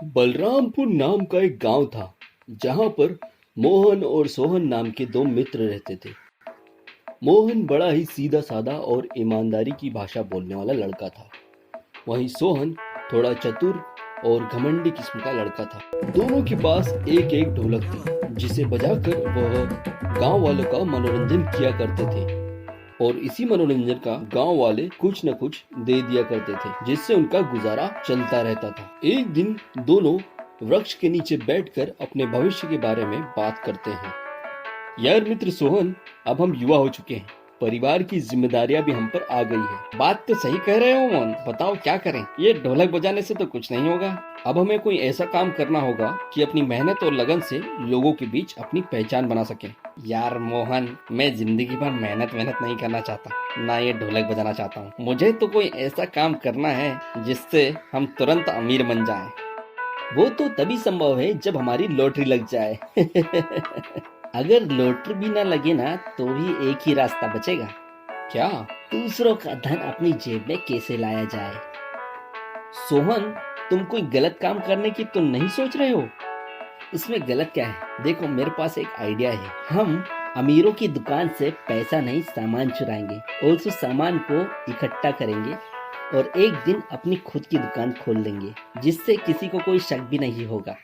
बलरामपुर नाम का एक गांव था जहां पर मोहन और सोहन नाम के दो मित्र रहते थे। मोहन बड़ा ही सीधा साधा और ईमानदारी की भाषा बोलने वाला लड़का था। वहीं सोहन थोड़ा चतुर और घमंडी किस्म का लड़का था। दोनों के पास एक एक ढोलक थी जिसे बजाकर वह गांव वालों का मनोरंजन किया करते थे और इसी मनोरंजन का गांव वाले कुछ न कुछ दे दिया करते थे जिससे उनका गुजारा चलता रहता था। एक दिन दोनों वृक्ष के नीचे बैठकर अपने भविष्य के बारे में बात करते हैं। यार मित्र सोहन, अब हम युवा हो चुके हैं, परिवार की जिम्मेदारियां भी हम पर आ गई है। बात तो सही कह रहे हो मोहन, बताओ क्या करें। ये ढोलक बजाने से तो कुछ नहीं होगा। अब हमें कोई ऐसा काम करना होगा कि अपनी मेहनत और लगन से लोगों के बीच अपनी पहचान बना सके। यार मोहन, मैं जिंदगी भर मेहनत नहीं करना चाहता, ना ये ढोलक बजाना चाहता हूँ। मुझे तो कोई ऐसा काम करना है जिससे हम तुरंत अमीर बन जाएं। वो तो तभी संभव है जब हमारी लॉटरी लग जाए। अगर लॉटरी भी ना लगे ना तो भी एक ही रास्ता बचेगा। क्या? दूसरों का धन अपनी जेब में कैसे लाया जाए। सोहन, तुम कोई गलत काम करने की तो नहीं सोच रहे हो? इसमें गलत क्या है? देखो, मेरे पास एक आइडिया है। हम अमीरों की दुकान से पैसा नहीं सामान चुराएंगे और उस सामान को इकट्ठा करेंगे और एक दिन अपनी खुद की दुकान खोल लेंगे जिससे किसी को कोई शक भी नहीं होगा।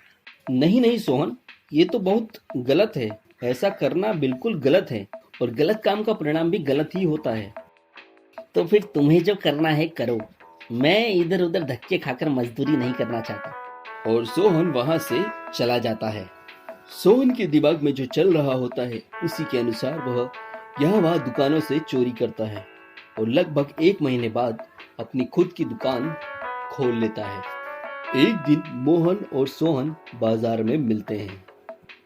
नहीं सोहन, ये तो बहुत गलत है। ऐसा करना बिल्कुल गलत है और गलत काम का परिणाम भी गलत ही होता है। तो फिर तुम्हें जो करना है करो, मैं इधर उधर धक्के खाकर मजदूरी नहीं करना चाहता। और सोहन वहां से चला जाता है। सोहन के दिमाग में जो चल रहा होता है उसी के अनुसार वह यहाँ वहाँ दुकानों से चोरी करता है और लगभग 1 महीने बाद अपनी खुद की दुकान खोल लेता है। एक दिन मोहन और सोहन बाजार में मिलते हैं।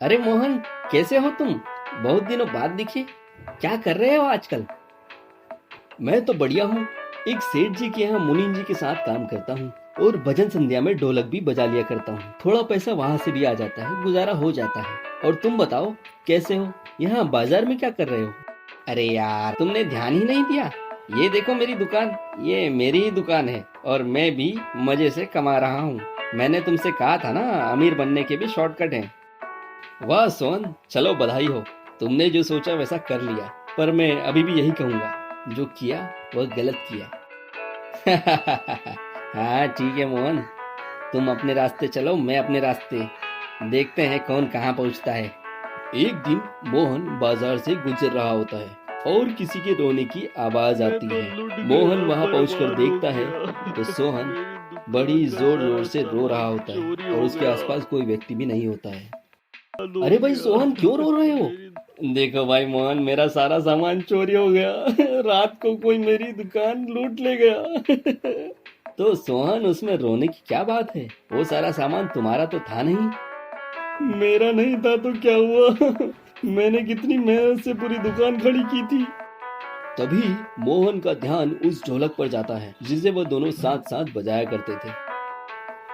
अरे मोहन, कैसे हो तुम? बहुत दिनों बाद दिखे। क्या कर रहे हो आजकल? मैं तो बढ़िया हूँ। एक सेठ जी के यहाँ मुनीम जी के साथ काम करता हूँ और भजन संध्या में ढोलक भी बजा लिया करता हूँ। थोड़ा पैसा वहाँ से भी आ जाता है, गुजारा हो जाता है। और तुम बताओ, कैसे हो? यहाँ बाजार में क्या कर रहे हो? अरे यार, तुमने ध्यान ही नहीं दिया। ये देखो मेरी दुकान, ये मेरी ही दुकान है और मैं भी मजे से कमा रहा हूँ। मैंने तुमसे कहा था ना, अमीर बनने के भी शॉर्टकट हैं। वाह सोहन, चलो बधाई हो। तुमने जो सोचा वैसा कर लिया। पर मैं अभी भी यही कहूँगा, जो किया वह गलत किया। हाँ ठीक है मोहन, तुम अपने रास्ते चलो, मैं अपने रास्ते। देखते हैं कौन कहाँ पहुँचता है। एक दिन मोहन बाजार से गुजर रहा होता है और किसी के रोने की आवाज आती है। मोहन वहां पहुंचकर देखता है तो सोहन बड़ी जोर जोर से रो रहा होता है और उसके आसपास कोई व्यक्ति भी नहीं होता है। अरे भाई सोहन, क्यों रो रहे हो? देखो भाई मोहन, मेरा सारा सामान चोरी हो गया। रात को कोई मेरी दुकान लूट ले गया। तो सोहन, उसमें रोने की क्या बात है? वो सारा सामान तुम्हारा तो था नहीं। मेरा नहीं था तो क्या हुआ? मैंने कितनी मेहनत से पूरी दुकान खड़ी की थी। तभी मोहन का ध्यान उस ढोलक पर जाता है जिसे वो दोनों साथ साथ बजाया करते थे।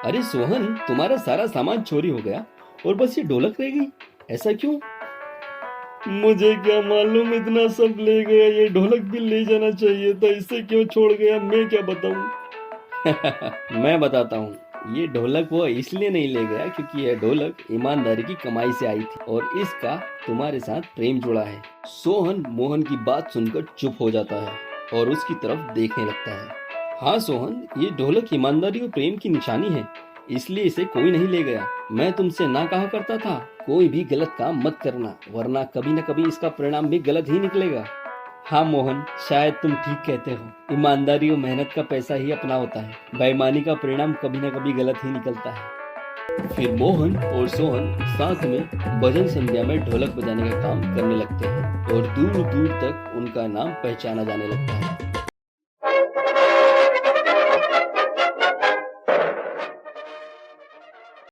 अरे सोहन, तुम्हारा सारा सामान चोरी हो गया और बस ये ढोलक रह गई, ऐसा क्यों? मुझे क्या मालूम, इतना सब ले गया। ये ढोलक भी ले जाना चाहिए था, इसे क्यों छोड़ गया मैं क्या बताऊं। मैं बताता हूँ। ये ढोलक वो इसलिए नहीं ले गया क्योंकि यह ढोलक ईमानदारी की कमाई से आई थी और इसका तुम्हारे साथ प्रेम जुड़ा है। सोहन मोहन की बात सुनकर चुप हो जाता है और उसकी तरफ देखने लगता है। हाँ सोहन, ये ढोलक ईमानदारी और प्रेम की निशानी है, इसलिए इसे कोई नहीं ले गया। मैं तुमसे ना कहा करता था, कोई भी गलत काम मत करना, वरना कभी न कभी इसका परिणाम भी गलत ही निकलेगा। हाँ मोहन, शायद तुम ठीक कहते हो। ईमानदारी और मेहनत का पैसा ही अपना होता है। बेईमानी का परिणाम कभी न कभी गलत ही निकलता है। फिर मोहन और सोहन साथ में भजन संध्या में ढोलक बजाने का काम करने लगते हैं और दूर दूर तक उनका नाम पहचाना जाने लगता है।